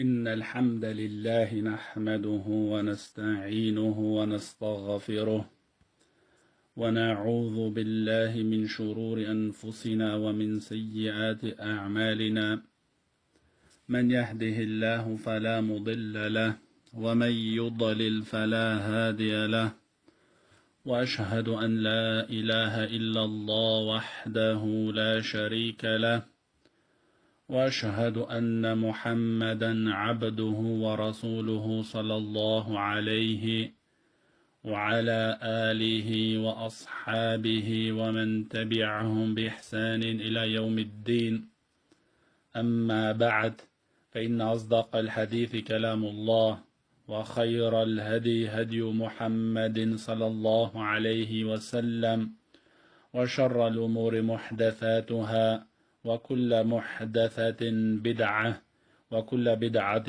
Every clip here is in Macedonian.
إن الحمد لله نحمده ونستعينه ونستغفره ونعوذ بالله من شرور أنفسنا ومن سيئات أعمالنا من يهده الله فلا مضل له ومن يضلل فلا هادي له وأشهد أن لا إله إلا الله وحده لا شريك له وأشهد أن محمدا عبده ورسوله صلى الله عليه وعلى آله وأصحابه ومن تبعهم بإحسان إلى يوم الدين. أما بعد، فإن أصدق الحديث كلام الله، وخير الهدي هدي محمد صلى الله عليه وسلم، وشر الأمور محدثاتها، وكل محدثة بدعة، وكل بدعة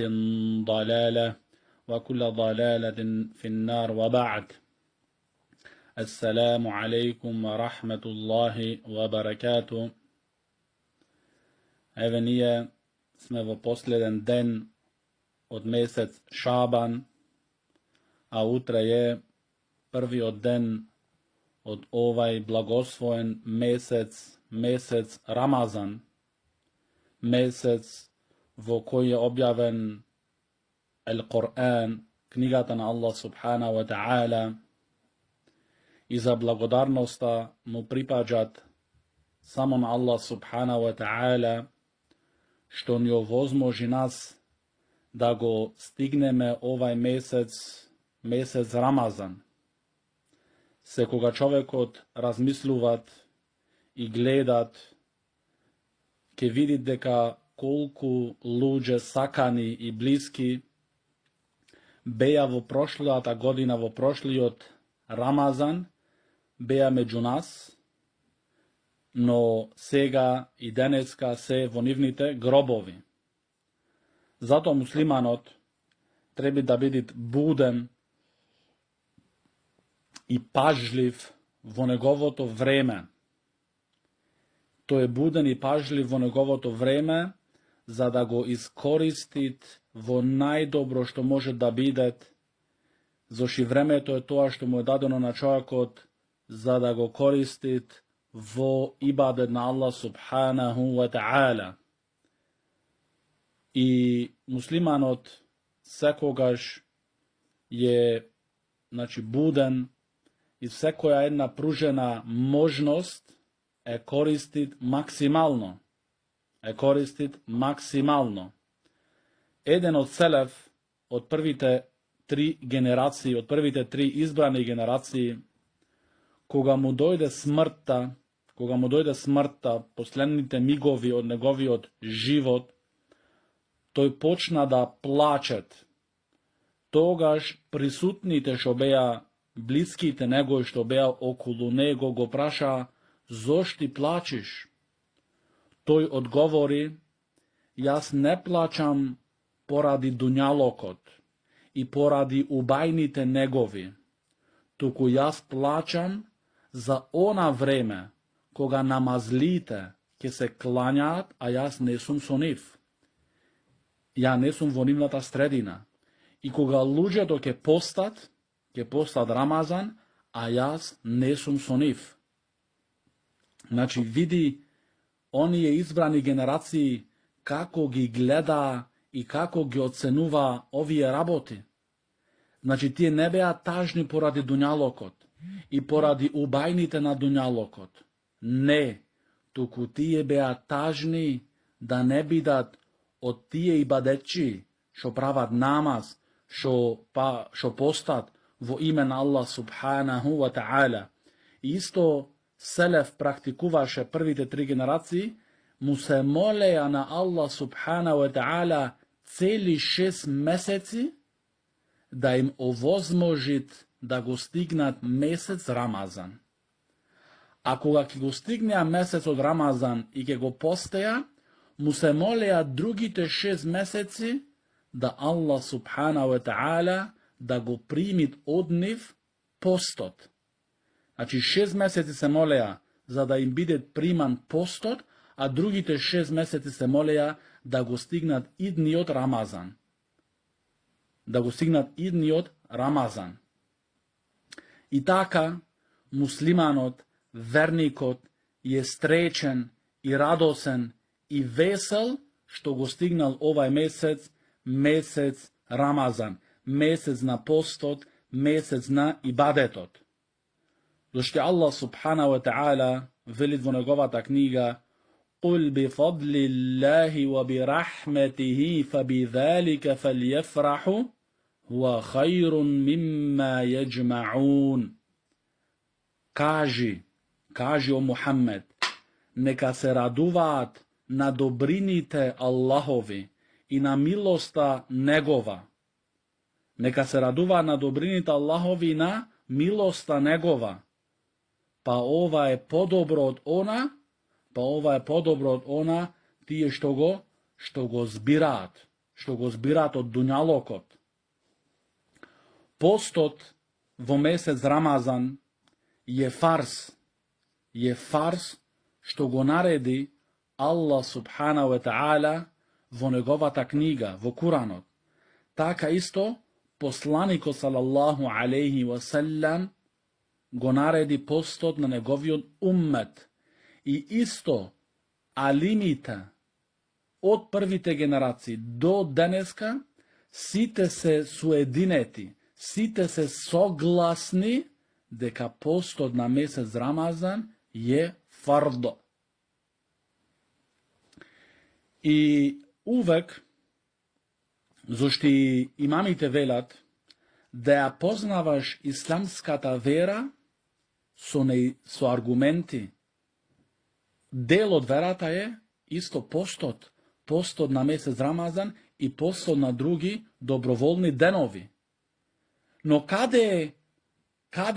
ضلالة، وكل ضلالة في النار. وبعد. السلام عليكم ورحمة الله وبركاته. Evo nije smo posljedan den od mjesec Šaban, a utra je prvi od den od ovaj blagosloven mesec Ramazan, mesec v koji je objaven Al-Quran, knjigata na Allah subhanahu wa ta'ala, i za blagodarnosta mu pripađat samo na Allah subhanahu wa ta'ala, što njo vozmoži nas da go stigneme ovaj mesec Ramazan. Se koga čovjek od razmisluvat i gledat, ke vidit deka kolku luđe sakani i bliski beja vo prošljata godina, vo prošlijot Ramazan, beja među nas, no sega i deneska se vonivnite grobovi. Zato muslimanot treba da biti buden i pažljiv vo njegovoto vreme. To je buden i pažljiv vo njegovoto vreme, za da go iskoristit vo najdobro što može da bidet, zoši vreme to je to što mu je dadeno na čovjekot, za da go koristit vo ibadet na Allah subhanahu wa ta'ala. I muslimanot sekogaš je buden i sekoja jedna pružena možnost koristit maksimalno. Eden od selef, od prvite tri generacije, od prvite tri izbrane generacije, koga mu dojde smrta, poslednite migovi od njegovi od život, toj počna da plačet. Togaž prisutnite što beja bliskite nego što beja okolo nego go praša, zošti plačiš? Toj odgovori, jas ne plaćam poradi dunjalokot i poradi ubajnite negovi, tuku jas plaćam za ona vreme koga namazlite ke se klanjat, a jas nesum soniv. Ja nesum vonimnata sredina. I koga luđe do ke postat Ramazan, a jas nesum soniv. Znači vidi, oni je izbrani generaciji kako gi gleda i kako gi ocenuva ovije raboti. Znači ti ne beja tažni poradi dunjalokot i poradi ubajnite na dunjalokot. Ne, tuku ti je beja tažni da ne bidat od tije ibadeći, šo pravat namaz, šo postat vo imen Allah subhanahu wa ta'ala. Isto selef praktikuvaše prvite tri generaciji, mu se moleja na Allah subhanahu wa ta'ala celi 6 meseci da im ovozmožit da go stignat mesec Ramazan. Ako ga ki go stigne mesec od Ramazan i ke go posteja, mu se moleja drugite 6 meseci da Allah subhanahu wa ta'ala da go primit od njih postot. Znači 6 meseci se moleja za da im bude priman postot, a drugite 6 meseci se moleja da go stignat idni od Ramazan. да го стигнат идниот Рамазан. И така, муслиманот, верникот, е стречен и радосен и весел што го стигнал овај месец, месец Рамазан, месец на постот, месец на ибадетот. Зашто Аллах субхана ва та'ала велит во неговата книга: قل بفضل الله وبرحمته فبذلك فليفرحوا هو خير مما يجمعون. Кажи о Мухаммед, нека се радуваат на добрините Аллахови и на милоста Негова. Нека се радуваат на добрините Аллахови и на милоста Негова. Па ова е подобро од она, тие што го збираат од дуњалокот. Постот во месец Рамазан е фарс што го нареди Аллах субхана ва та'ала во неговата книга, во Куранот. Така исто посланикот салаллаху алейхи ва саллам го нареди постот на неговиот уммет. И исто алимите од првите генерации до денеска сите се суединети, сите се согласни дека постот на месец Рамазан е фардо. И увек, зашто имамите велат, да ја познаваш исламската вера со аргументи. Дел од верата е исто постот на месец Рамазан и постот на други доброволни денови. Но каде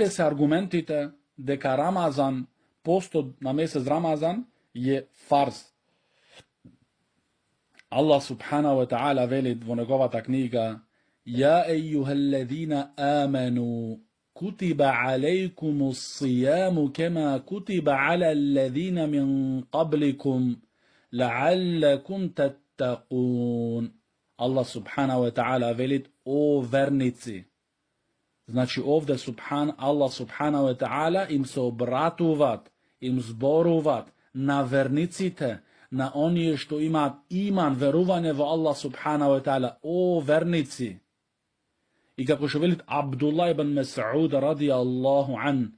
се аргументите дека Рамазан, постот на месец Рамазан е фарз? Аллах субхана ва та'ала велит во неговата книга: Ја ејюхеллезина амену كتب عليكم الصيام كما كتب على الذين من قبلكم لعلكم تتقون. Allah subhanahu wa ta'ala velit: o vernici. Znači ovde Allah subhanahu wa ta'ala im se obratovat, im zborovat na vernicite, na onije što ima iman, veruvanje vo Allah subhanahu wa ta'ala. O vernici. И како што велит Абдулlah ibn Mas'ud радијаллаху ан,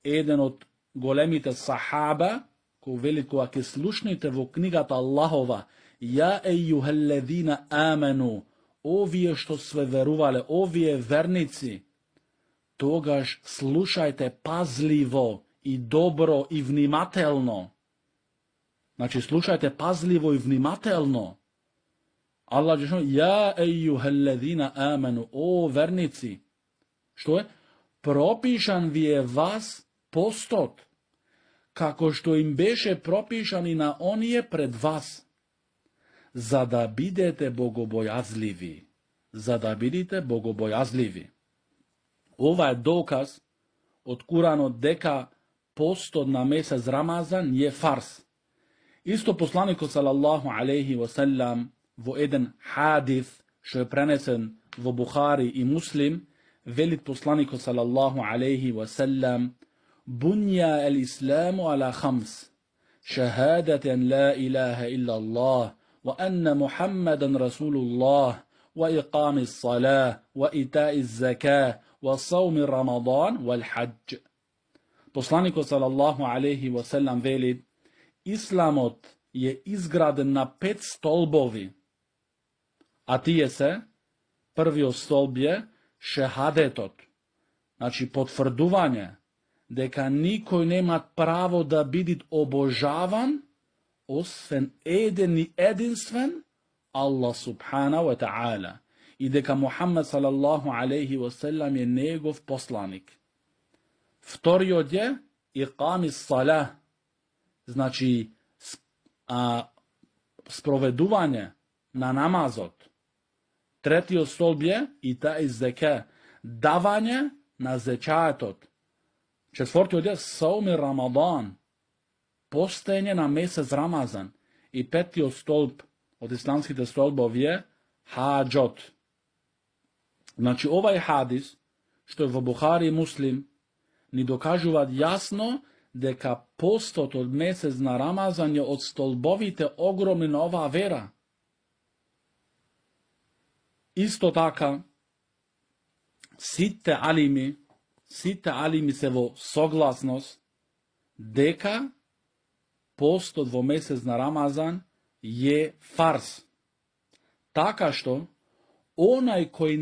еден од големите сахаба, кој велит кога ќе слушнете во книгата Аллахова: Ја ејюхеллезина амену, овие што све верувале, овие верници, тогаш слушајте пазливо и добро и внимателно. Значи слушајте пазливо и внимателно. Allah je rekao: Ja ejuhellezina amanu, o vernici. Što je? Propišan vi je vas postot, kako što im beše propišan i na onije pred vas, za da bidete bogobojazlivi. Ova je dokaz od Kuranot дека postot na mesec Ramazan je fars. Isto poslanikot sallallahu alaihi wa sallam во еден хадис што е пренесен во Бухари и Муслим, велит посланикот салаллаху алейхи ва саллам: Бунја ел-исламу ала хамс, шахадатен ла илаха илля Аллах, ва анна Мухаммадан Расулуллах, ва иқами ссалах, ва итаи закah, ва сауми Рамадан, ва хаджь. Посланикот салаллаху алейхи ва саллам велит: Исламот е изграден на 5 столбови. А тие се, првиот столб е шехадетот, значи потврдување дека никој нема право да биде обожаван освен еден и единствен Аллах субхана ва та'ала и дека Мухаммед салаллаху алейхи ва саллам е негов посланик. Вториот е иқами ссалах, значи спроведување на намазот. Третиот столб е итаи закah, давање на зекатот. Четвртиот е сауми Рамадан, постоење на месец Рамазан. И петиот столб од исламските столбови е хаџот. Znači, ovaj hadis, što je v Buhari Muslim, ni dokažuvat jasno deka postot od mesec na Ramazan je od stolbovite ogromna ova vera. Isto taka, site alimi se vo soglasnost, deka posto dvomesec na Ramazan je fars. Taka što onaj koji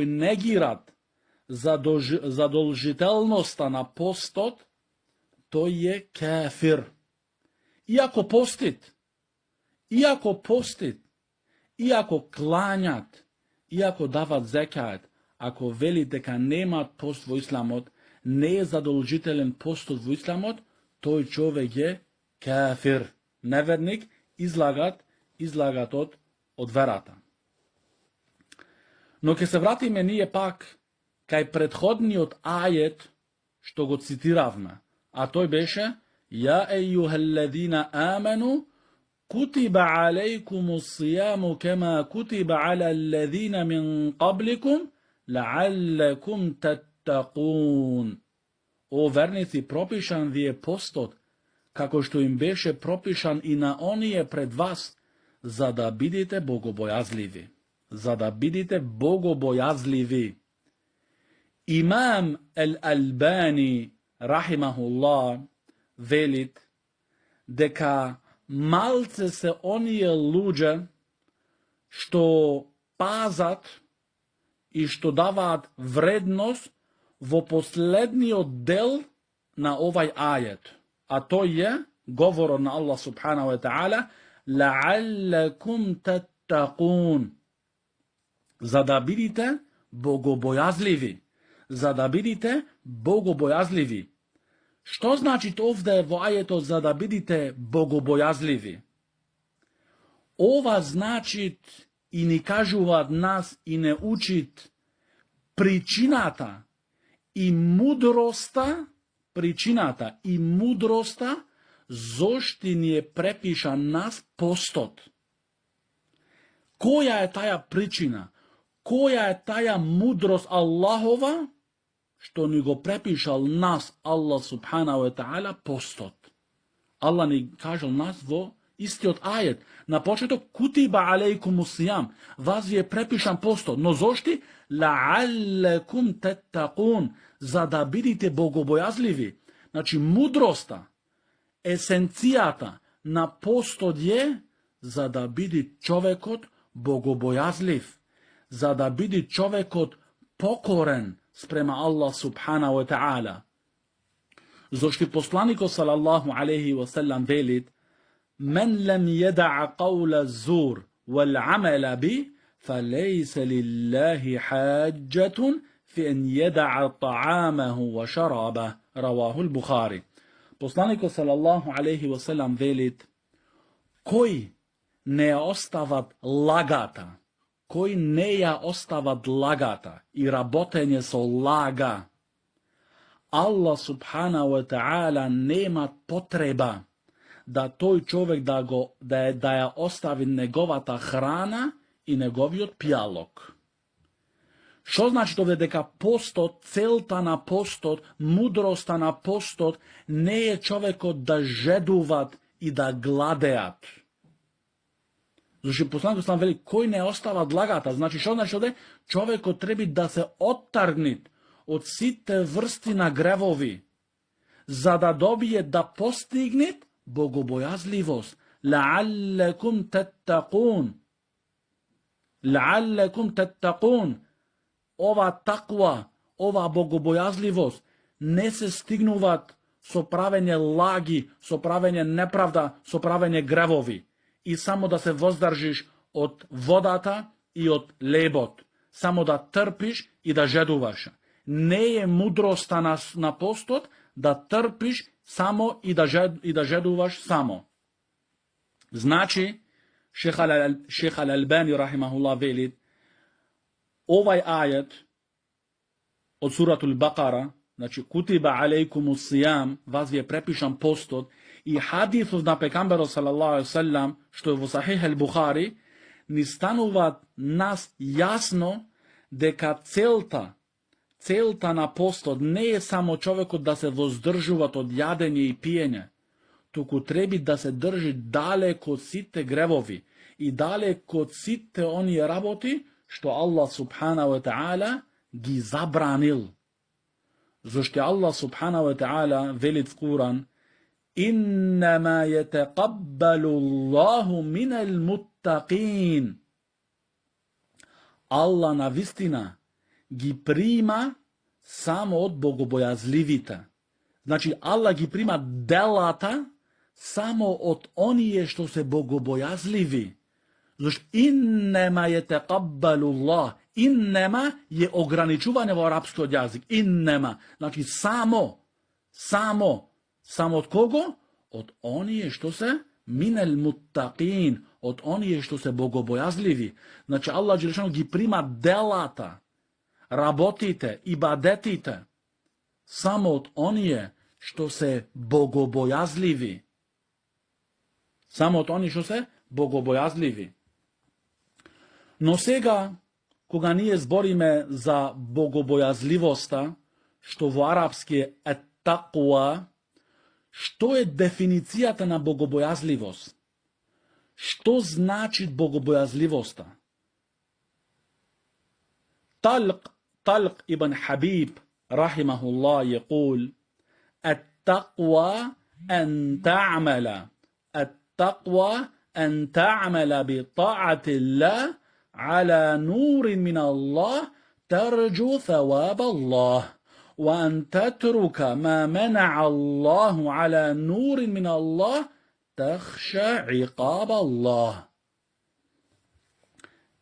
negirat zadolžitelnost na postot, to je kafir. Iako postit, iako klanjat, iako davat zekat, ako veli deka nema post vo islamot, ne je zadolžitelen postot vo islamot, toj čovjek je kafir. Nevernik, izlagat od verata. No, ke se vratime nije pak kaj prethodni od ajet, što go citiravme, a to beše, ja ejuhalladina amanu, kutiba alejkumu sijamu kema kutiba ala alladina min qablikum, la'allakum tattaqun. O vernici, propišan vi je postot, kako što im beše propišan i na onije pred vas, za da bidite bogobojazlivi. Imam al-Albani, rahimahullah, velit, deka malce se onije luđe što pazat i što davat vrednost vo poslednji oddel na ovaj ajet. A to je govor na Allah subhanahu wa ta'ala, la'allakum tattaqun. Za da bidite bogobojazlivi. Što znači to ovdje vo ajetu za da bidite bogobojazlivi? Ova znači i ni kažuvat nas i ne učit pričinata i mudrosta zoštin je prepišan nas postot. Koja je taja pričina? Koja je taja mudrost Allahova, što ni go prepišal nas Allah subhanahu wa ta'ala postot. Allah ni kažal nas vo isti od ajet. Na početok kutiba alejkumu sijam, vas je prepišan postot. No zošti? La'allakum tattaqun, za da bidite bogobojazlivi. Znači mudrosta, esencijata na postot je za da bidi čovekot bogobojazliv, za da bidi čovekot pokoren sprema Allah subhanahu wa ta'ala. Zošti poslaniko sallallahu alaihi wa sallam velit, men lem jeda'a qawla zur wal amala bi, fa lejse lillahi hađatun fi en jeda'a ta'amahu wa šarabah, ravahul Bukhari. Poslaniko sallallahu alaihi wa sallam velit, koji ne ostavat lagata, i rabotenje so laga, Allah subhanahu wa ta'ala nema potreba da toj čovjek da je ostavi negovata hrana i negovi pjalog. Što znači to deka postot, celta na postot, mudrosta na postot, ne je čovjeko da žeduvat i da gladeat. Znači, poslanik sam veli, koji ne ostava dlagata. Znači, što znači ovdje? Čovjeko trebi da se otargnit od site vrsti na grevovi, za da dobije da postignit bogobojazlivost. La'allakum tattaqun. Ova takva, ova bogobojazlivost ne se stignuvat so pravenje lagi, so pravenje nepravda, so pravenje grevovi. I samo da se vozdržiš od vodata i od lebot. Samo da trpiš i da žeduvaš. Ne je mudrosta na postot da trpiš samo i da žeduvaš samo. Znači, šeha al-Albani rahimahullah velit, ovaj ajet od suratul Baqara, znači kutiba alejkumu sijam, vas je prepišan postot, i hadithu na pekambero sallallahu alaihi sallam, što je u sahih al-Bukhari, ни станува нас јасно дека целта на постот не е само човекот да се воздржуваат од јадење и пиење, туку треба да се држи далеко од сите гревови и далеко од сите оние работи што Аллах субхана ва таала ги забранил. Зошто Аллах субхана ва таала вели в Куран: Иннама јетеқаббалу Аллаху минал муттақин. Аллах навистина ги прима само од богобојазливите. Значи, Аллах ги прима делата само од оние што се богобојазливи. Зашто иннема јетеқаббалу Аллах. Иннема е ограничување во арапскиот јазик. Иннема. Значи, само од кого? Од оние што се минел муттақин, од оние што се богобојазливи. Значи, Аллах Джелешану ги прима делата, работите, ибадетите, само од оние што се богобојазливи. Само од оние што се богобојазливи. Но сега, кога ние збориме за богобојазливоста, што во арапски е тақуа, што е дефиницијата на богобојазливост? Што значи богобојазливоста? Талқ ибн Хабиб, рахимахуллах, јекул: التقوى أن تعمل بطاعة الله على نور من الله ترجو ثواب الله وأن تترك ما منع الله على نور من الله تخشى عقاب الله.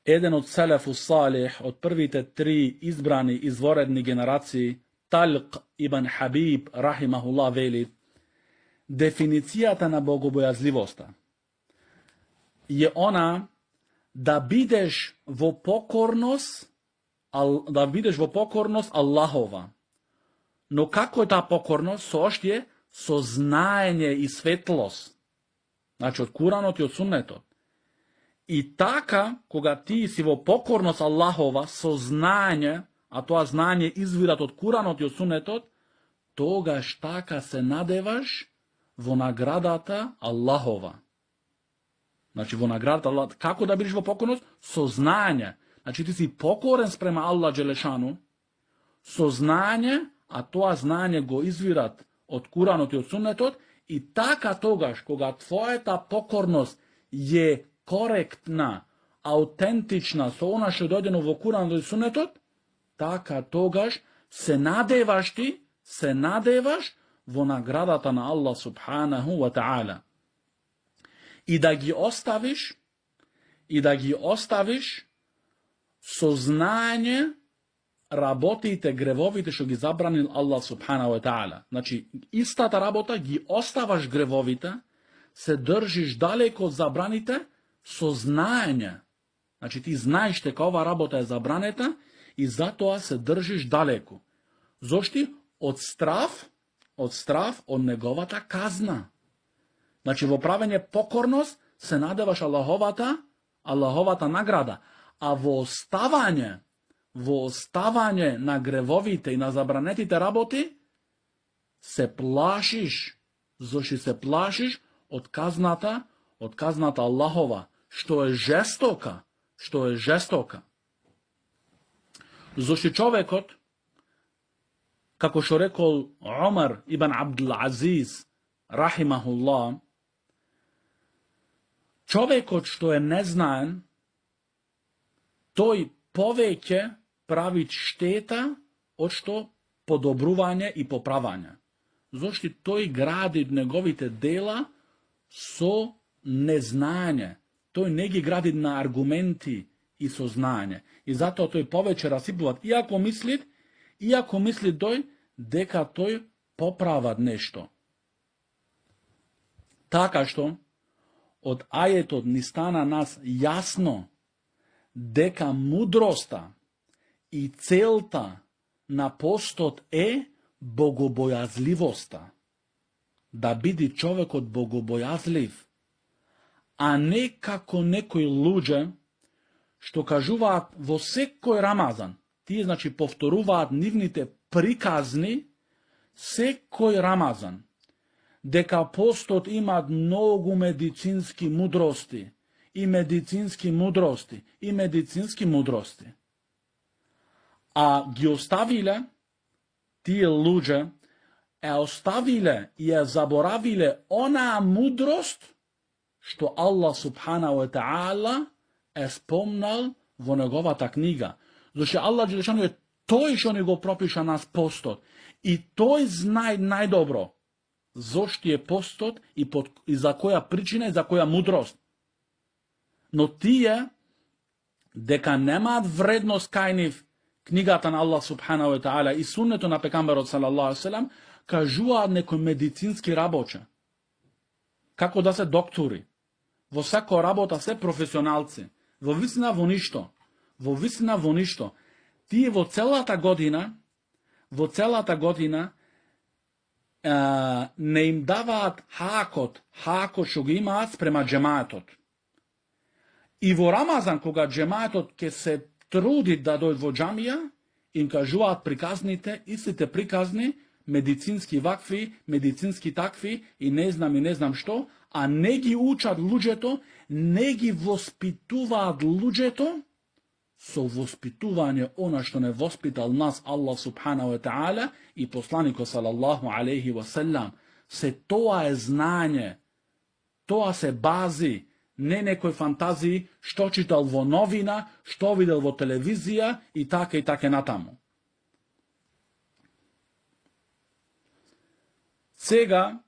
Еден од Селефу Салих, од првите три избрани изворедни генерации, Талқ ибн Хабиб, рахимахуллах, вели: дефиницијата на богобојазливоста е она да бидеш во покорност Аллахова. Но како е таа покорност? Со оштие, со знаење и светлост. Значи, од Куранот и од Суннетот. И така, кога ти си во покорност Аллахова, со знаење, а тоа знаење извират од Куранот и од Суннетот, тогаш така се надеваш во наградата Аллахова. Значи, во наградата Аллахова. Како да бидеш во покорност? Со знаење. Значи, ти си покорен спрема Аллах Джелешану, со знаење, а тоа знаење го извират од Куранот и од Суннетот, и така тогаш, кога твојата покорност е коректна, аутентична, со она што дојдено во Куранот и Суннетот, така тогаш се надеваш во наградата на Аллах субханаху ва таала. И да ги оставиш со знаење работите, гревовите што ги забранил Аллах субханаху ва таала. Значи, истата работа ги оставаш гревовите, се држиш далеко од забраните со знаење. Значи, ти знаеш дека ова работа е забранета и затоа се држиш далеко. Зошто? Од страв од неговата казна. Значи, во правење покорност се надеваш Аллаховата награда, а во оставање на гревовите и на забранетите работи, се плашиш, зашто се плашиш од казната Аллахова, што е жестока. Зашто човекот, како што рекол Омар ибн Абдул Азиз, рахимахуллах, човекот што е незнаен, тој повеќе прави штета од што подобрување и поправање. Зошто тој гради неговите дела со незнање. Тој не ги гради на аргументи и со знаење. И затоа тој повеќе расипува, иако мисли тој дека тој поправа нешто. Така што, од ајетот ни стана нас јасно дека мудроста и целта на постот е богобојазливоста. Да биде човекот богобојазлив, а не како некои луѓе што кажуваат во секој Рамазан, тие значи повторуваат нивните приказни секој Рамазан, дека постот имаат многу медицински мудрости, и медицински мудрости, и медицински мудрости. А ги оставиле, тие луѓе, оставиле и ја заборавиле онаа мудрост што Аллах субханаху ва таала е спомнал во неговата книга. Зашто Аллах Джелешану е тој што ни го пропиша нас постот. И тој знае најдобро зошто е постот и за која причина и за која мудрост. Но тие, дека немаат вредност кај нив книгата на Аллах субханаху ва таала и суннето на пекамберот салаллаху алейхи ве селем, кажуваат некои медицински рабоче. Како да се доктори. Во секоја работа се професионалци. Во вистина во ништо. Во вистина во ништо. Тие во целата година не им даваат хаакот што го имаат спрема джемаетот. И во Рамазан, кога джемаетот ќе се труди да дојде во џамија, им кажуваат приказните, истите приказни, медицински вакви, медицински такви и не знам што, а не ги учат луѓето, не ги воспитуваат луѓето со воспитување она што не воспитал нас Аллах субханаху ва таала и посланикот салаллаху алейхи ва селем. Се тоа е знање, тоа се бази, не некои фантазии што читал во новина, што видел во телевизија и така натаму. Сега,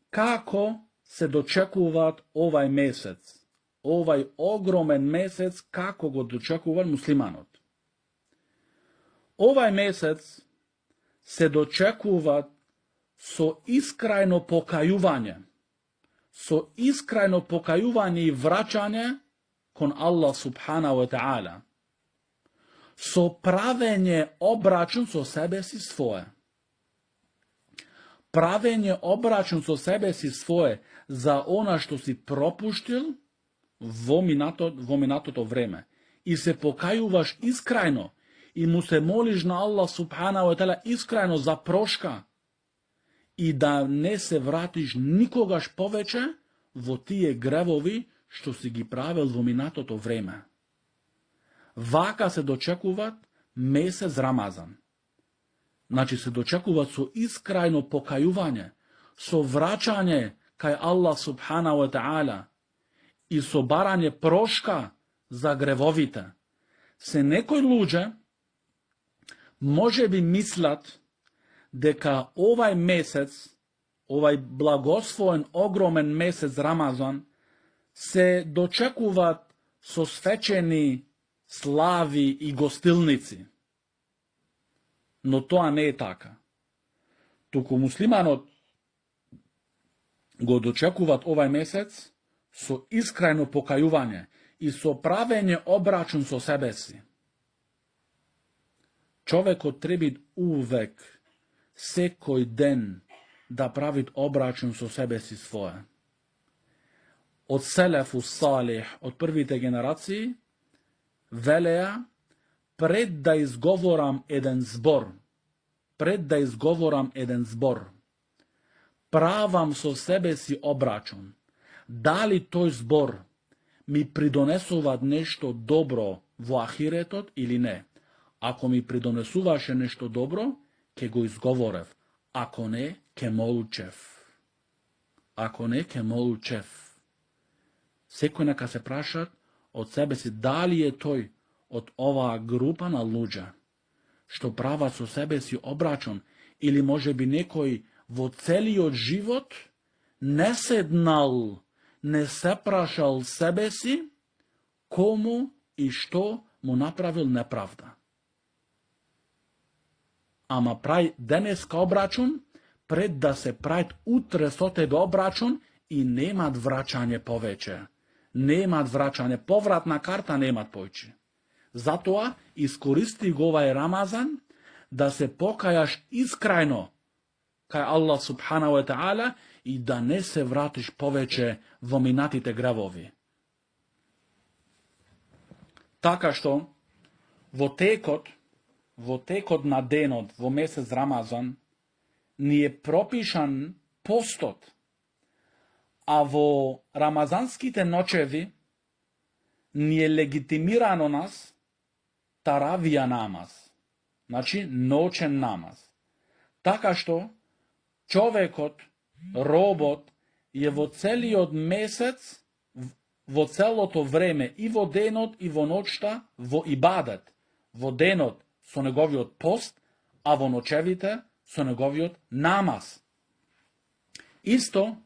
како се дочекуваат овај месец, овај огромен месец, како го дочекува муслиманот? Овај месец се дочекуваат со искрајно покајување, и враќање кон Аллах субханаху ва таала, со правење обрачун со себе си свое. Правење обрачун со себе си свое за она што си пропуштил во минатото време. И се покајуваш искрајно и му се молиш на Аллах субханаху ва таала искрајно за прошка и да не се вратиш никогаш повеќе во тие гревови што си ги правил во минатото време. Вака се дочекуваат месец Рамазан. Значи се дочекуваат со искрајно покајување, со враќање кај Аллах субханаху ва таала и со барање прошка за гревовите. Се некои луѓе може би мислат дека овај месец, овај благословен огромен месец Рамазан, се дочекуваат со свечени слави и гостилници. Но тоа не е така. Туку муслиманот го дочекуваат овај месец со искрајно покајување и со правење обрачун со себе си. Човекот треба увек, секој ден, да прави обрачун со себе си свое. Од селефу салих, од првите генерации, велеа, пред да изговорам еден збор, правам со себе си обрачун, дали тој збор ми придонесува нешто добро во ахиретот или не. Ако ми придонесуваше нешто добро, ќе го изговорев. Ако не, ќе молчев. Секој нека се прашат од себе си дали е тој од оваа група на луѓе што прават со себе си обрачун, или може би некој во целиот живот не седнал, не се прашал себе си кому и што му направил неправда. Ама прај денеска обрачун, пред да се прајт утре со тебе обрачун и немат враќање повеќе. Немат враќање, повратна карта немат појчи. Затоа искористи го овај Рамазан да се покајаш искрајно кај Аллах субханаху ва таала и да не се вратиш повеќе во минатите гревови. Така што во текот на денот во месец Рамазан ни е пропишан постот, а во рамазанските ночеви ни е легитимирано нас таравија намаз, значи ноќен намаз. Така што човекот, робот, е во целиот месец, во целото време, и во денот, и во ноќта, во ибадет. Во денот со неговиот пост, а во ночевите со неговиот намаз. Исто,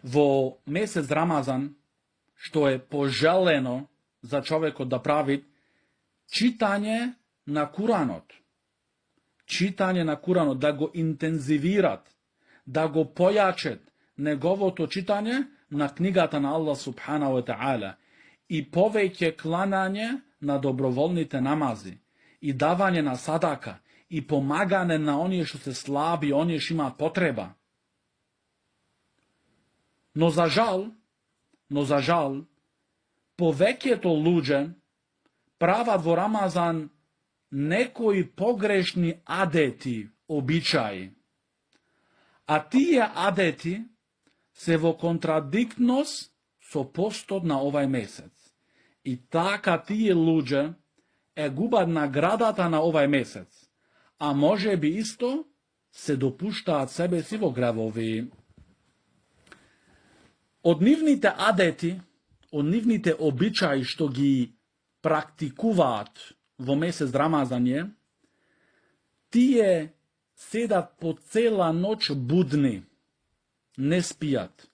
во месец Рамазан, што е пожелено за човекот да прави, читање на Куранот. Читање на Куранот, да го интензивират, да го појачат неговото читање на книгата на Аллах субханаху ва таала и повеќе кланање на доброволните намази и давање на садака и помагање на оние што се слаби, оние што имаат потреба. Но за жал, повеќето луѓе прават во Рамазан некои погрешни адети, обичаи. А тие адети се во контрадиктност со постот на овај месец. И така тие луѓе губат наградата на овај месец, а може би исто се допуштаат себе си во гревови. Од нивните адети, од нивните обичаи што ги практикуваат во месец Рамазан, тие седат по цела ноќ будни, не спијат.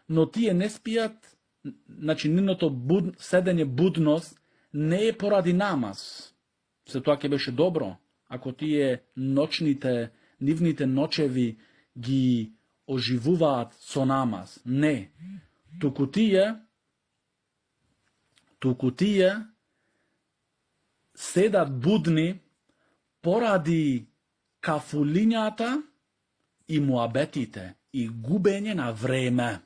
Но тие не спијат, значи нивното седење будност не е поради намаз. Се тоа ќе беше добро, ако тие нивните ночеви ги оживуваат со намаз. Не. Туку тие седат будни поради кафулињата и муабетите и губење на време.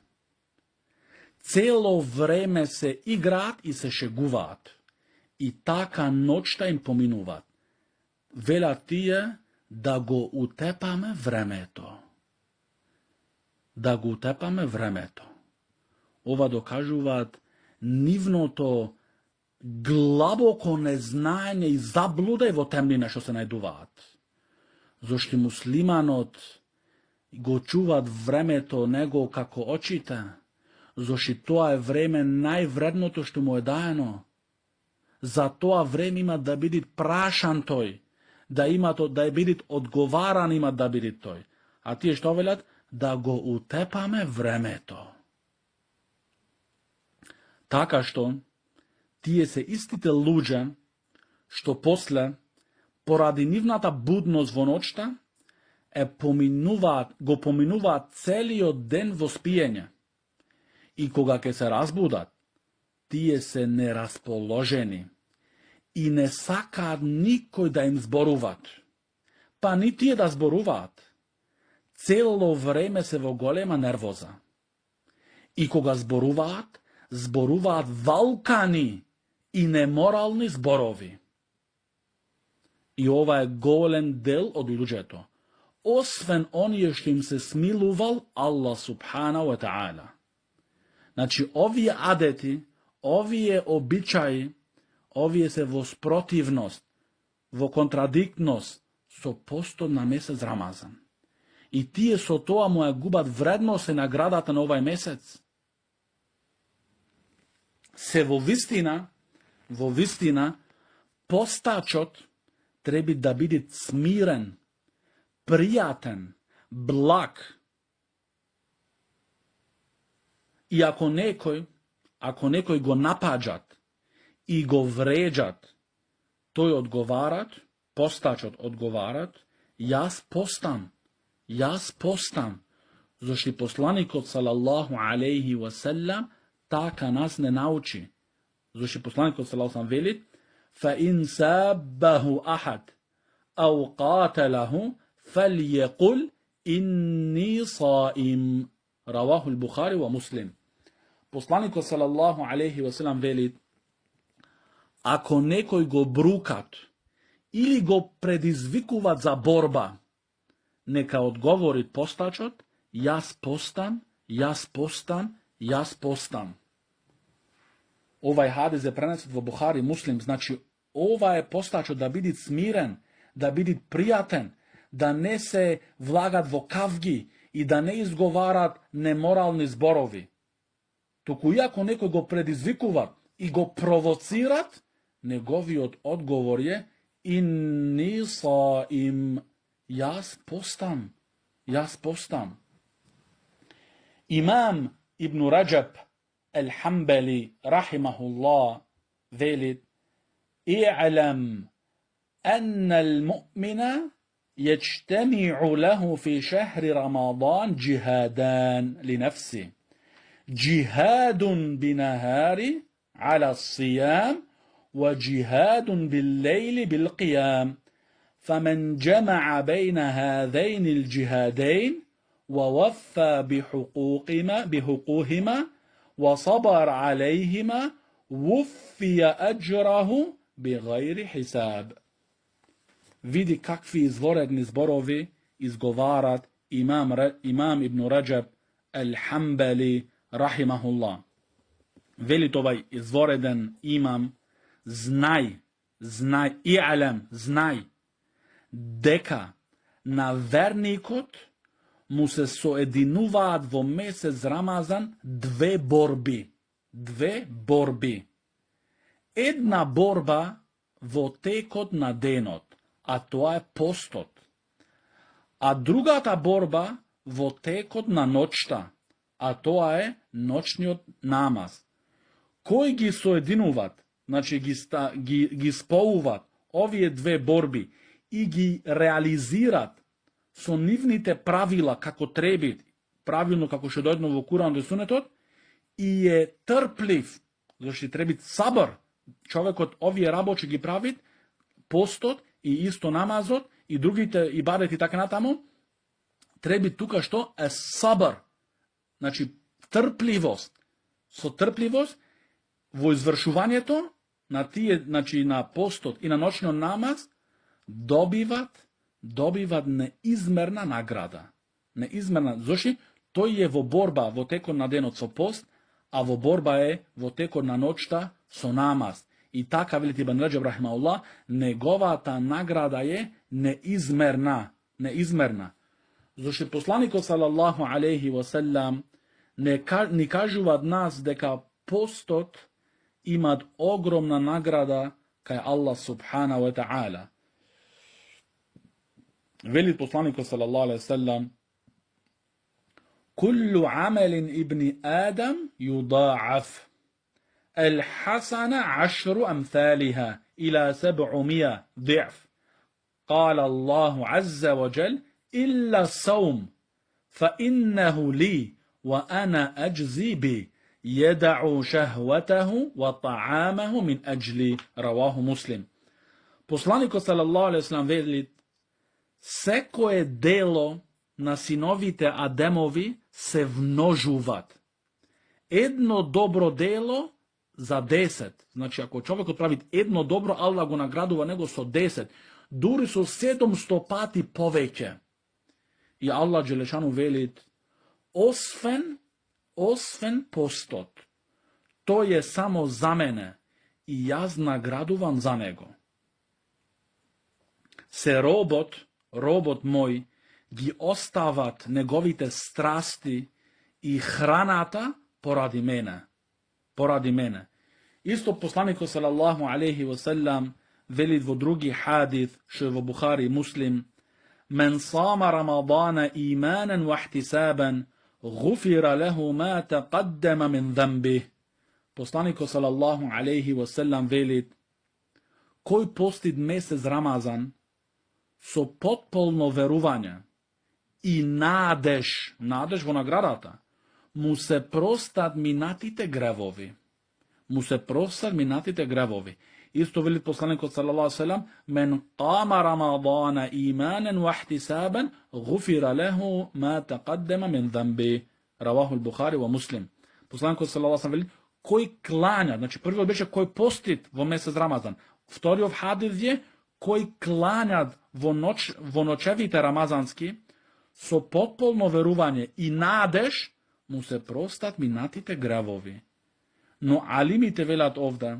Цело време се играат и се шегуваат. И така ноќта им поминуваат. Велат тие да го утепаме времето. Да го утепаме времето. Ова докажуваат нивното глабоко незнаење и заблуда и во темнина што се најдуваат. Зошто муслиманот го чуваат времето него како очите, зошто тоа е време највредното што му е даено. За тоа време има да биде прашан тој, да биде одговаран има да биде тој. А тие што велат? Да го утепаме времето. Така што, тие се истите луѓе што после, поради нивната будност во ноќта, го поминуваат целиот ден во спиење. И кога ќе се разбудат, тие се нерасположени и не сакаат никој да им зборуваат. Па ни тие да зборуваат. Цело време се во голема нервоза. И кога зборуваат валкани и неморални зборови. И ова е голем дел од луѓето, освен оние што им се смилувал Аллах субханаху ва таала. Значи, овие адети, овие обичаи, овие се во спротивност, во контрадиктност со постот на месец Рамазан. И тие со тоа му ја губат вредност и наградата на овај месец. Се во вистина, постачот треба да биде смирен, пријатен, благ. И ако некој го напаѓат и го вреđат, тој одговарат, постачот одговарат, јас постам, зашто посланикот салаллаху алейхи ва селам така нас не научи. Зашто посланикот салаллаху алейхи ва селам вели: فَإِنْ سَابَّهُ أَحَدٌ أَوْ قَاتَلَهُ فَلْيَقُلْ إِنِّي صَائِمٌ. Раваху ал-Бухари ва Муслим. Посланикот салаллаху алейхи ва селам вели: Ako nekoj go brukat ili go predizvikuvat za borba, neka odgovori postačot, jas postam, jas postam, jas postam. Ovaj hadis je prenesen v Buhari Muslim, znači ovaj postačot da biti smiren, da biti prijaten, da ne se vlagat vo kavgi i da ne izgovarat nemoralni zborovi. Tuku iako neko go predizvikuvat i go provocirat, negovi odgovor je inni saim, jas postam, jas postam. Imam Ibn Rajab al-Hanbali rahimahullah veli i'lam anna al-mu'mina يجتمع له في شهر رمضان جهادان لنفسه جهاد بنهار على الصيام وجهاد بالليل بالقيام فمن جمع بين هذين الجهادين ووفى بحقوقهما وصبر عليهما وفي أجره بغير حساب. Vidi kakvi izvoredni zborovi izgovarat imam Ibn Rajab al-Hanbali rahimahullah. Veli ovaj izvoreden imam, znaj, znaj, deka na vernikot mu se soedinuvat vo mesec Ramazan dve borbi. Една борба во текот на денот, а тоа е постот. А другата борба во текот на ноќта, а тоа е ноќниот намаз. Кои ги соединуват, значи ги споуват овие две борби и ги реализират со нивните правила како треби, правилно како што дојдено во Куранот и Сунетот, и е трплив, зашто треби сабр, човекот овие работи ги правит, постот и исто намазот и другите ибадети така натаму, треби тука што е сабр, значи трпливост. Со трпливост во извршувањето на тие, значи на постот и на ноќниот намаз добиват неизмерна награда. Неизмерна, зашто тој е во борба во текот на денот со пост, а во борба е во текот на ноќта со намаз. И така, велите Ибн Раджаб рахимахуллах, неговата награда е неизмерна. Зашто посланикот салаллаху алейхи ва селам ни кажуваат нас дека постот имат огромна награда кај Аллах субхана ва таала. Вели посланикот салаллаху алейхи ва селам: كل عمل ابن آدم يضاعف الحسنة 10 أمثالها إلى 700 ضعف قال الله عز وجل إلا الصوم فإنه لي وأنا أجزي به يدع شهوته وطعامه من أجلي رواه مسلم. Посланикот салаллаху алейхи ва салам вели: секое дело на синовите Адемови се вножуват. Едно добро дело за 10. Значи, ако човекот прави едно добро, Аллах го наградува него со 10, дури со 700 пати повеќе. И Аллах Джелешану вели: освен постот, тој е само за мене и јас наградувам за него. Се робот мој ги остават неговите страсти и храната поради мене. Исто посланикот салаллаху алейхи ва селам вели во други хадис, што е во Бухари и Муслим: мен сама рамадана иманан ва ихтисабан غفر له ما تقدم من ذنبه. Посланикот салаллаху алейхи ва селам вели: кој постит месец Рамазан со потполно верување и надеж во наградата, му се простат минатите гревови. Исто вели посланикот салаллаху алейхи ва селам: мен қама рамадана иманан ва ихтисабан غفر له ما تقدم من ذنبه. Раваху ал-Бухари ва Муслим. Посланикот салаллаху алейхи ва селам вели: кој клања. Значи, првиот беше кој постит во месец Рамазан. Вториот хадис е кој клањат во ночевите рамазански, со потполно верување и надеж, му се простат минатите гревови. Но алимите велат овде,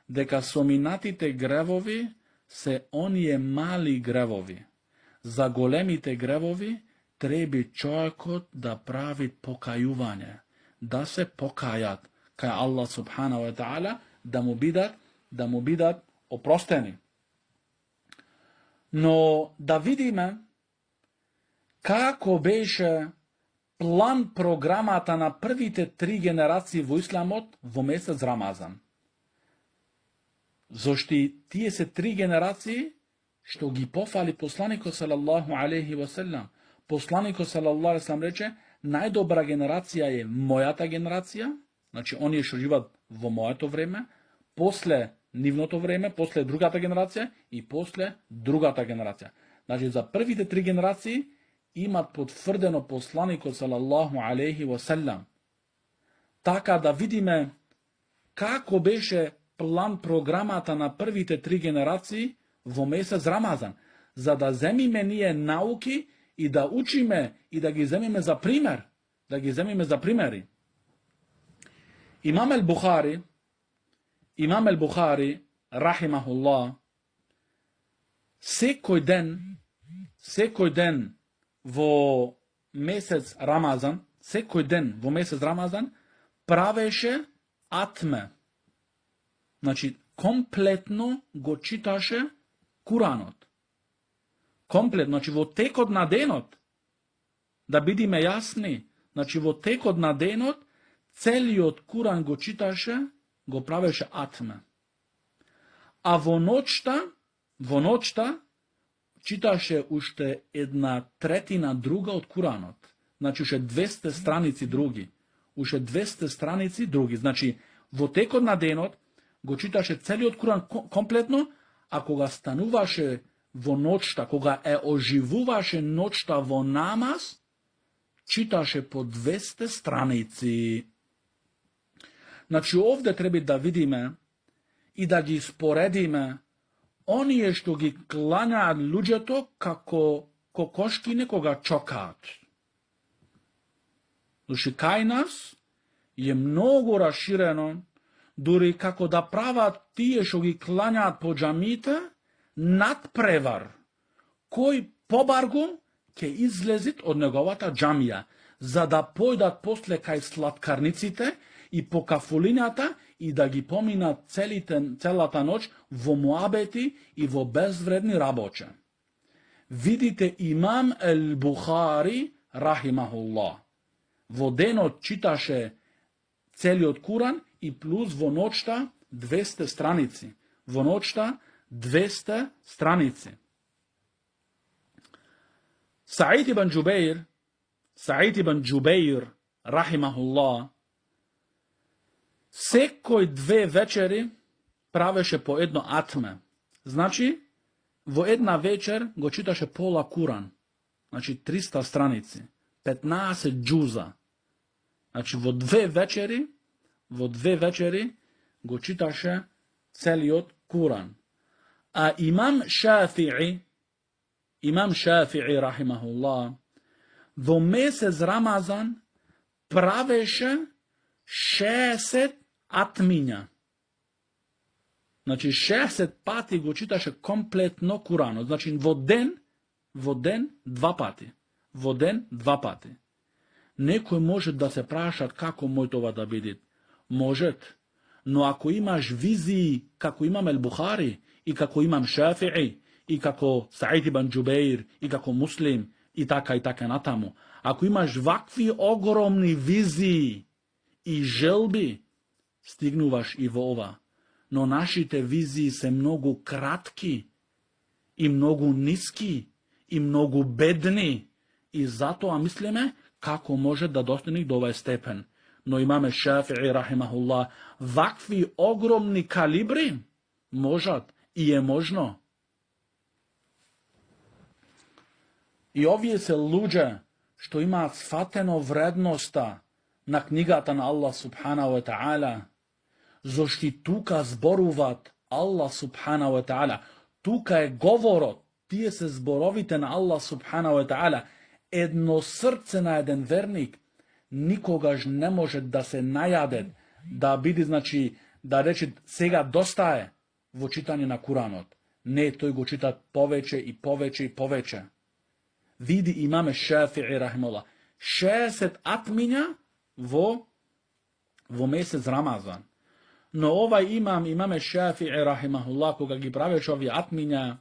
дека со минатите гревови се оние мали гревови. За големите гревови треби човекот да прави покајување, да се покајат кај Аллах субхана ва таала, да му бидат опростени. Но да видиме како беше план програмата на првите 3 генерации во исламот во месец Рамазан. Зошто тие се 3 генерации што ги пофали посланикот салаллаху алейхи ва селам. Посланикот салаллаху алейхи ва селам рече, најдобра генерација е мојата генерација, значи оние што живеат во моето време, после нивното време, после другата генерација и после другата генерација. Значи за првите 3 генерации имат потврдено посланикот салаллаху алейхи ва селам. Така да видиме како беше план програмата на првите 3 генерации во месец Рамазан, за да земиме ние науки и да учиме и да ги земиме за пример, примери. Имам Ал-Бухари, рахимахуллах, секој ден во месец Рамазан, правеше атме. Значи, комплетно го читаше Куранот. Комплетно, значи во текот на денот, да бидиме јасни, значи во текот на денот, целиот Куран го читаше, го правеше атме. А во ноќта, читаше уште 1/3 друга од Куранот. Значи уште 200 страници други. Значи, во текот на денот, го читаше целиот Куран комплетно, а кога стануваше во ноќта, кога оживуваше ноќта во намаз, читаше по 200 страници. Значи, овде треба да видиме и да ги споредиме оние што ги клањаат луѓето како кокошки некога чокаат. Значи, кај нас е многу расширено, дури како да прават тие што ги клањаат по џамите, надпревар. Кој побарго ќе излезит од неговата џамија, за да појдат после кај сладкарниците и по кафулињата и да ги поминат целата ноќ во муабети и во безвредни работе. Видите имам Ал-Бухари, рахимахуллах. Во денот читаше целиот Куран и плюс во ноќта 200 страници. Во ноќта 200 страници. Саид ибн Џубеир, рахимахуллах, секој 2 вечери правеше по едно атме. Значи, во една вечер го читаше пола Куран. Значи, 300 страници. 15 џуза. Значи, во 2 вечери го читаше целиот Куран. А имам Шафи'i, рахимахуллах, во месец Рамазан правеше 60 атмиња. Значи 60 пати го читаше комплетно Куранот. Значи во ден 2 пати. Некој може да се праша како мој това да биде. Может. Но ако имаш визии како имам Ал-Бухари и како имам Шафи'i и како Саид ибн Џубеир и како Муслим и така натаму, ако имаш вакви огромни визии и желби, стигнуваш и во ова. Но нашите визии се многу кратки и многу ниски и многу бедни и затоа мислиме како може да достигне до овај степен. Но имаме Шафи'i, рахимахуллах, вакви огромни калибри можат и е можно. И овие се луѓе што имаат сфатено вредноста на книгата на Аллах субхана ва таала, Зошти тука зборуват Allah subhanahu wa ta'ala. Тука е говорот. Тие се зборовите на Allah subhanahu wa ta'ala. Едно срце на еден верник никогаш не може да се најаде, да биде, значи, да рече сега доста е во читање на Куранот. Не, тој го чита повеќе и повеќе и повеќе. Види имаме Шафи'i рахимулlah. 60 атмиња во месец Рамазан. Но овај имаме Шафи'i рахимахуллах, кога ги правеше овие атмиња,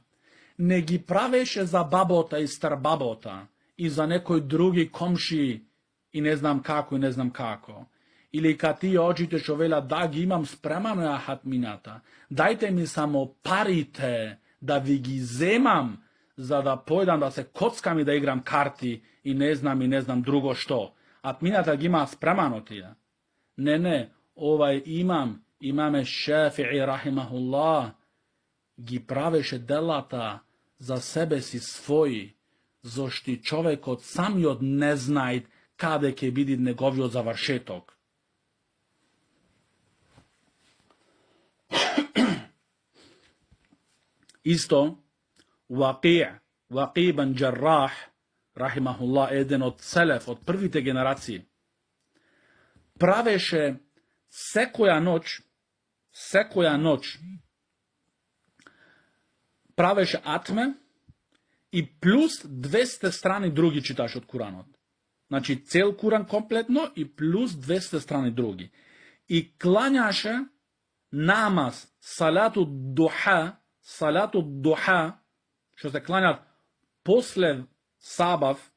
не ги правеше за бабота и старбабота и за некој други комши и не знам како. Или кад ти оđите што вела да ги имам спремано ја хатмињата, дајте ми само парите да ви ги земам за да појдам да се коцкам и да играм карти и не знам друго што. Атмињата ги има спремано тие. Не, овај имаме Шафи'i рахимахуллах, ги правеше делата за себе си своји, зошти човекот самиот не знае каде ќе биде неговиот завршеток. Исто, Ваки бен Џаррах, рахимахуллах, еден од селеф, од првите генерации, правеше секоја ноќ, правеше атме и плюс 200 страни други читаш од Куранот. Значи цел Куран комплетно и плюс 200 страни други. И клањаше намаз, салату духа, што се клањат после сабав,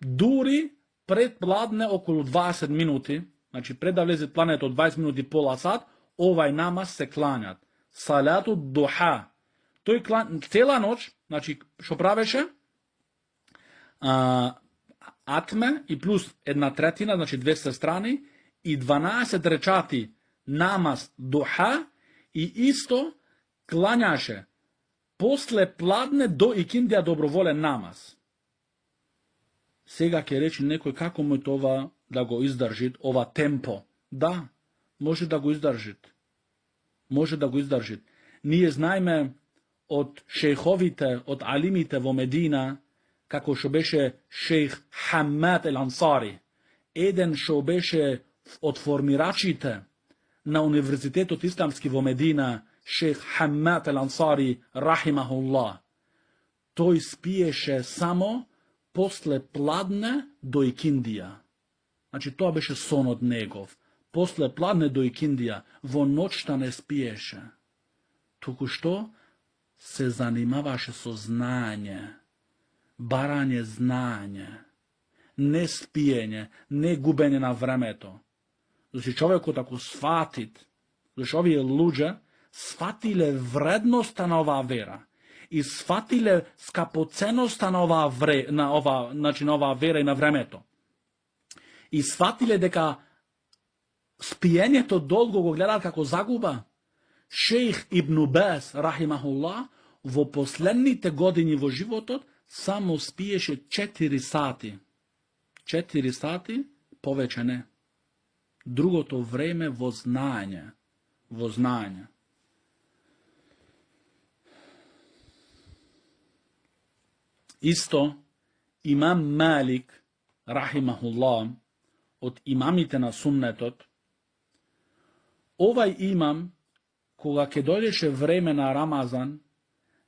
дури пред пладне околу 20 минути, значи пред да влезе планета од 20 минути пола сат, овај намаз се клањат. Салату духа. Тој цела ноќ, значи што правеше? Атме и плюс 1/3, значи 200 страни, и 12 речати намаз духа, и исто клањаше после пладне до икиндија доброволен намаз. Сега ќе речи некој како му това да го издржи, ова темпо. Да, може да го издржи. Ние знаеме од шејховите, од алимите во Медина, како што беше шејх Хамад ел-Ансари, еден што беше од формирачите на Универзитетот Исламски во Медина, шејх Хамад ел-Ансари, рахимахуллах. Тој спиеше само после пладне до икиндија. Значи, тоа беше сонот негов. После пладне до икиндија, во ноќта не спиеше. Туку што се занимаваше со знање, барање знање, не спиење, не губење на времето. Значи, човекот ако сватит, значи, овие луѓе сватиле вредноста на оваа вера и сватиле скапоценоста на оваа вера и на времето. И сватиле дека спиењето долго го гледаат како загуба. Шејх Ибн Баз, рахимахуллах, во последните години во животот само спиеше 4 сати. 4 сати, повеќе не. Другото време во знаење. Исто, имам Малик, рахимахуллах, од имамите на суннетот, овај имам, кога ќе дојдеше време на Рамазан,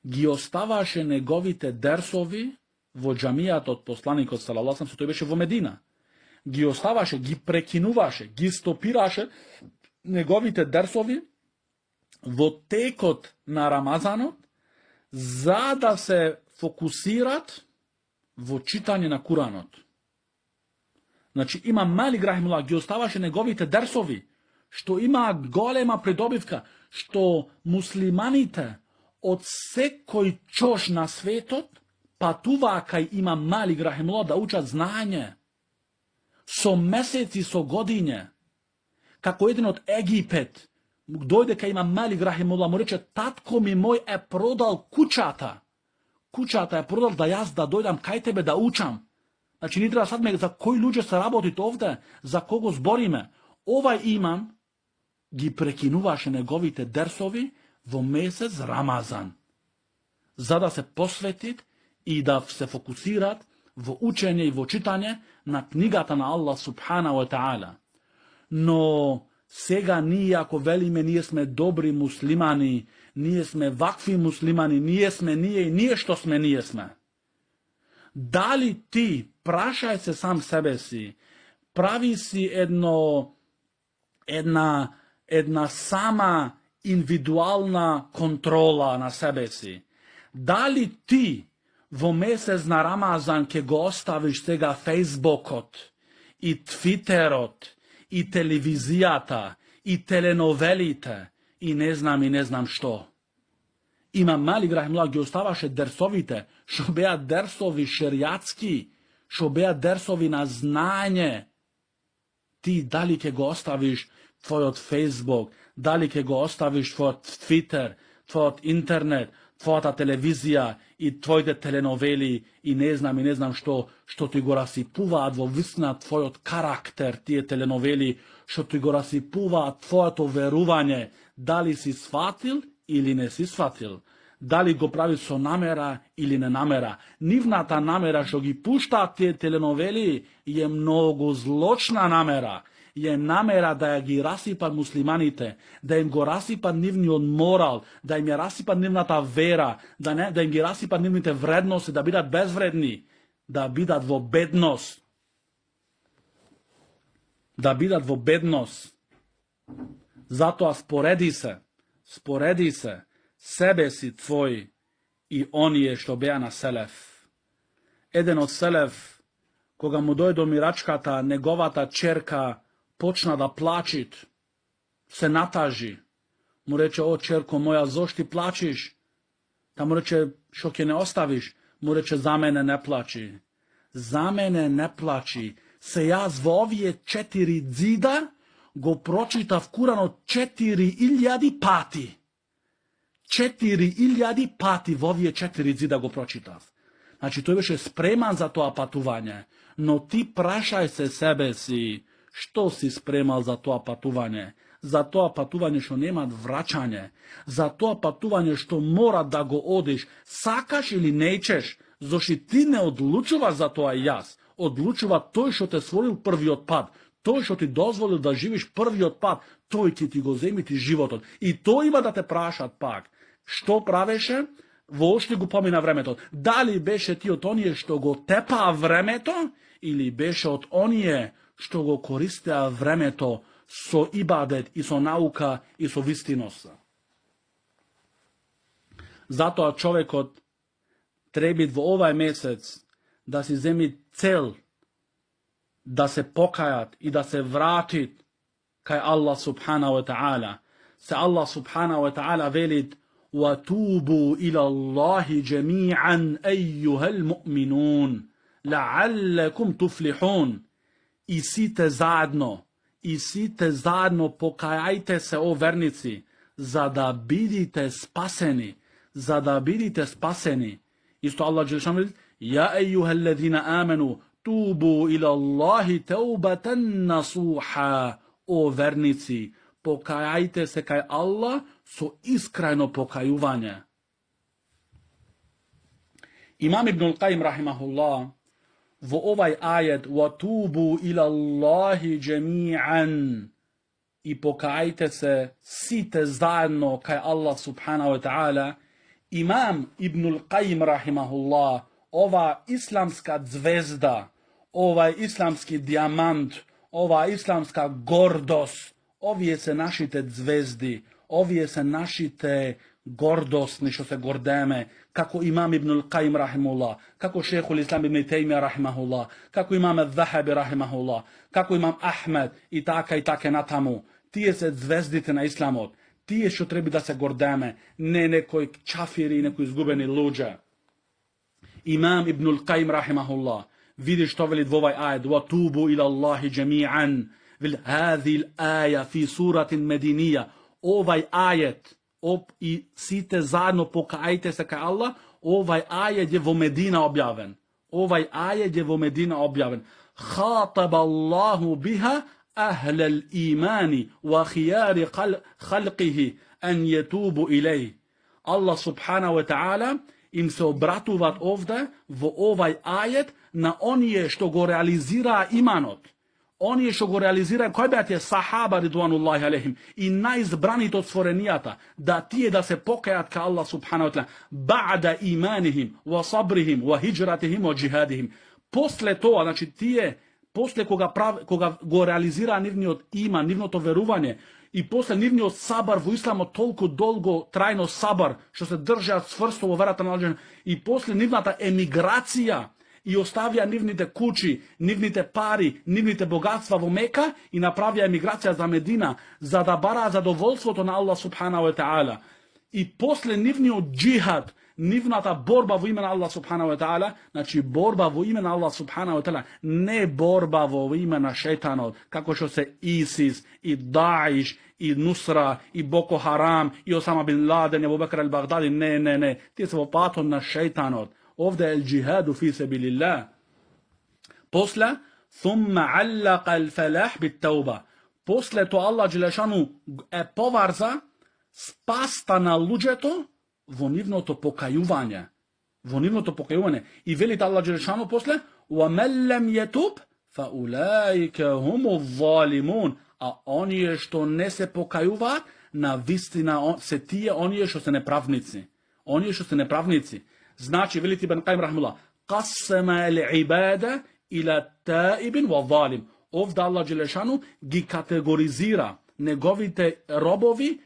ги оставаше неговите дерсови во џамијата од посланикот салаллаху алейхи ва салем, тој беше во Медина. Ги оставаше, ги прекинуваше, ги стопираше неговите дерсови во текот на Рамазанот, за да се фокусират во читање на Куранот. Значи, има Малик рахимахуллах, ги оставаше неговите дерсови, што има голема придобивка, што муслиманите од секој чош на светот патуваа кај имам Малик рахимахуллах да учат знаење. Со месеци, со годиње. Како еден од Египет дојде кај имам Малик рахимахуллах, му рече, татко ми мој е продал куќата. Куќата е продал да јас да дојдам кај тебе да учам. Значи, ни треба сад за кои луѓе се работит овде, за кого збориме. Овај имам ги прекинуваше неговите дерсови во месец Рамазан, за да се посветит и да се фокусират во учење и во читање на книгата на Аллах субхана ва таала. Но сега ние, ако велиме, ние сме добри муслимани, ние сме вакви муслимани, ние сме ние и ние што сме, ние сме. Дали ти, прашај се сам себе си, прави си една сама индивидуална контрола на себе си. Дали ти во месец на Рамазан ке го оставиш сега Фейсбукот и Твитерот и телевизијата и теленовелите и не знам што. Имам Малик рахимуллах ги оставаше дерсовите, што беа дерсови шеријатски, што беа дерсови на знање. Ти дали ке го оставиш твојот Фейсбук, дали ке го оставиш твојот Твитер, твојот интернет, твојата телевизија и твоите теленовели и не знам што ти го расипуваат во висна твојот карактер, тие теленовели, што ти го расипуваат твоето верување, дали си сватил или не си сватил, дали го прави со намера или не намера. Нивната намера што ги пуштаат тие теленовели е многу злочна намера. Е намера да ја ги расипат муслиманите, да им го расипат нивниот морал, да им ја расипат нивната вера, да им ги расипат нивните вредности, да бидат безвредни, да бидат во бедност. Да бидат во бедност. Затоа спореди се, себе си твој и оние што беа на Селеф. Еден од Селеф, кога му дојде до мирачката, неговата черка почна да плачит, се натажи. Му рече, о, черко моја, зошто плачиш? Та му рече, шо ќе не оставиш? Му рече, за мене не плачи. За мене не плачи. Се јас во овие 4 дзида го прочитав Куранот 4000 пати. 4000 пати во овие 4 дзида го прочитав. Значи, тој беше спреман за тоа патување. Но ти прашај се себе си, што си спремал за тоа патување? За тоа патување што немат враќање, за тоа патување што мора да го одиш, сакаш или неќеш, зашто ти не одлучуваш за тоа и јас. Одлучува тој што те створил првиот пат, тој што ти дозволил да живиш првиот пат, тој ќе ти го земи ти животот. И тој има да те прашат пак, што правеше, во што го помина времето. Дали беше ти од оние што го тепаа времето, или беше од оние што го користеа времето со ибадет и со наука и со вистиност. Затоа човекот треба во овај месец да си земи цел да се покајат и да се вратит кај Аллах субхана ва таала. Се Аллах субхана ва таала велит: وَتُوبُوا إِلَى اللَّهِ جَمِيعًا أَيُّهَا الْمُؤْمِنُونَ لَعَلَّكُمْ تُفْلِحُونَ. И сите заедно покајајте се, о верници, за да бидите спасени, Исто Аллах Джелешан вели: يَا أَيُّهَا الَّذِينَ آمَنُوا تُوبُوا إِلَى اللَّهِ تَوْبَةً نَصُوحًا. О верници, покајајте се кај Аллах со искрено покајување. Имам Ибн Каим рахимахуллах во овај ајет وَتُوبُوا إِلَى اللَّهِ جَمِيعًا и покајте се сите заедно кај Аллах субхана ва таала. Имам Ибн Каим рахимахуллах, ова исламска звезда, овај исламски диамант, ова исламска гордост, овие се нашите звезди, овие се нашите гордосни што се гордеме, како имам Ибн Каим рахимахуллах, како шейхул Ислам Ибн Теймија рахимахуллах, како имам Адзахаби рахимахуллах, како имам Ахмед и така натаму. Тие се звездите на исламот. Тие што треба да се гордеме, не некои чафири и некои изгубени луѓе. Имам Ибн Каим рахимахуллах, види што вели во овај ајет: وَتُوبُوا إِلَى اللَّهِ جَمِيعًا. هذه الآية في سورة مدينية. Овај ајет и сите заедно покајте се кај Аллах, овај ајет е во Медина објавен. خاطب الله بها أهل الإيمان وخيار خلقه أن يتوبوا إليه. Allah subhanahu wa ta'ala im se obratuvat ovde v ovaj ajet na onije što go realizira imanot. Oni što go realizira, koji brat je sahaba ridvanullahi alehim i najizbranit od stvorenijata, da tije da se pokajat ka Allah subhanahu wa ta'ala ba'da imanihim, wa sabrihim, wa hijratihim, wa džihadihim. Posle to, znači tije, posle koga go realizira nivni od iman, nivno to veruvanje, i posle nivni od sabar v islamu toliko dolgo trajno sabar, što se drža čvrsto u verata nalađenja, i posle nivnata emigracija, i ostavlja nivnite kući, nivnite pari, nivnite bogatstva v Meka i napravlja emigracija za Medina, za da bara zadovoljstvo to na Allah subhanahu wa ta'ala. I posle nivni od džihad, nivnata borba v imena Allah subhanahu wa ta'ala, znači borba v imena Allah subhanahu wa ta'ala, ne borba v imena šeitanov, kako što se ISIS, i Daesh, i Nusra, i Boko Haram, i Osama bin Laden, i Abu Bakr al-Baghdadi, ne, ti se opatom na šeitanov. Ovdje je džihadu fi sabilillah. Posle, thumma allaqa al-falah bit tauba. Posle to Allah dželešanu povarza spasta na luđeto vonivnoto pokajuvanje. Vonivnoto pokajuvanje. I velite Allah dželešanu posle, وَمَنْ لَمْ يَتُبْ فَأُولَٰئِكَ هُمُ الظَّالِمُونَ. A oni je što ne se pokajuva, na vistina se tije, oni je što se nepravnici. Oni je što se nepravnici. Znači, veliti Ibn Qayyim rahimahullah, qasama al-ibada ila taibin wa zalim. Ovdje Allah dželešanu gi kategorizira njegovite robovi,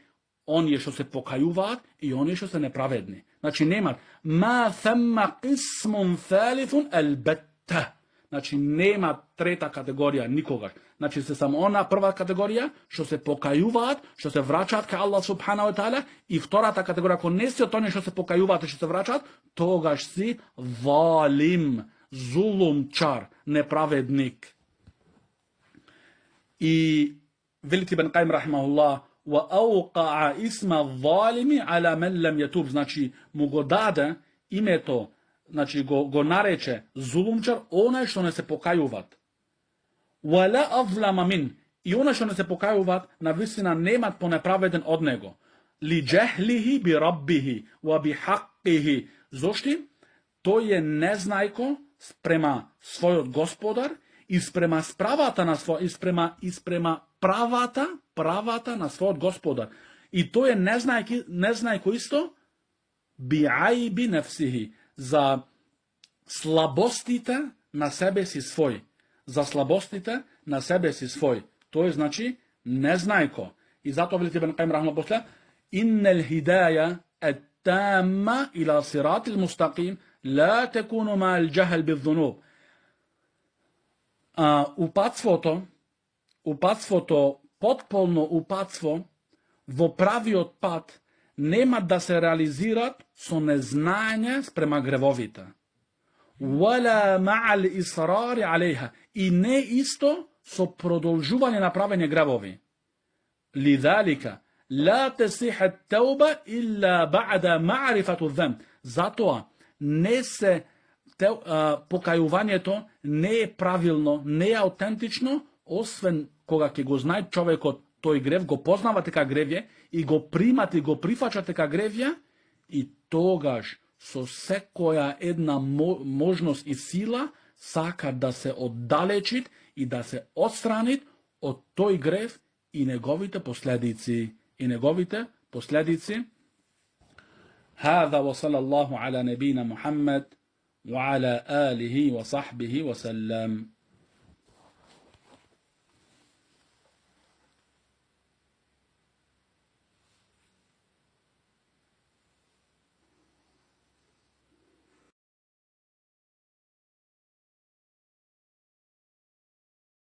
oni je što se pokajuvat i oni je što se nepravedni. Znači, nema ma thamma qismun thalithun al-batta. Znači, nema treta kategorija nikoga. Znači, se samo ona prva kategorija, što se pokajuvat, što se vraćat ka Allah subhanahu wa ta'ala, i vtora ta kategorija, ako nesi od toga što se pokajuvat, što se vraćat, togaš si zalim, zulumčar, nepravednik. I veliki Ibn Qayyim rahimahullah, wa awqa'a isma zalimi ala man lam yatub, znači, mu go dade ime to, znači go nareče zulumčar, onaj što ne se pokajuvat. Wala azlama min, i onaj što ne se pokajuvat, na visina nemat po nepraveden od nego. Li džehlihi bi rabbihi, wa bi haqqihi. Zošti? To je neznajko sprema svoj gospodar i sprema spravata na svoj, isprema pravata na svoj gospodar. I to je neznajko isto bi ajbi nefsihi, za slabostite na sebe si svoj. Za slabostite na sebe si svoj. To je znači neznajko. I zato velite Ibn Qayyim rahimahullah posle, innal hidaja at-tamma ila siratil mustaqim la takunu ma al-jahl bil-dhunub. Upatstvo to, potpuno upatstvo, v pravi odpad, nema da se realizirat so neznanje sprema grevovita. Wala ma'al israri alejha. I ne isto so produžuvanje napravljanje grevovi. Lidhalika, la tesih tauba illa ba'da ma'rifatu dhanb. Zato ne se pokajuvanje to ne je pravilno, ne je autentično, osven koga ke go znaj čovjek od toj grev, go poznavate ka grevje i go primate, go prihvaćate ka grevja, i togaž so se koja jedna možnost i sila saka da se oddalečit i da se odstranit od toj grev i njegovite posljedici. Hada wa sallallahu ala nebina Muhammad wa ala alihi wa sahbihi wa sallam.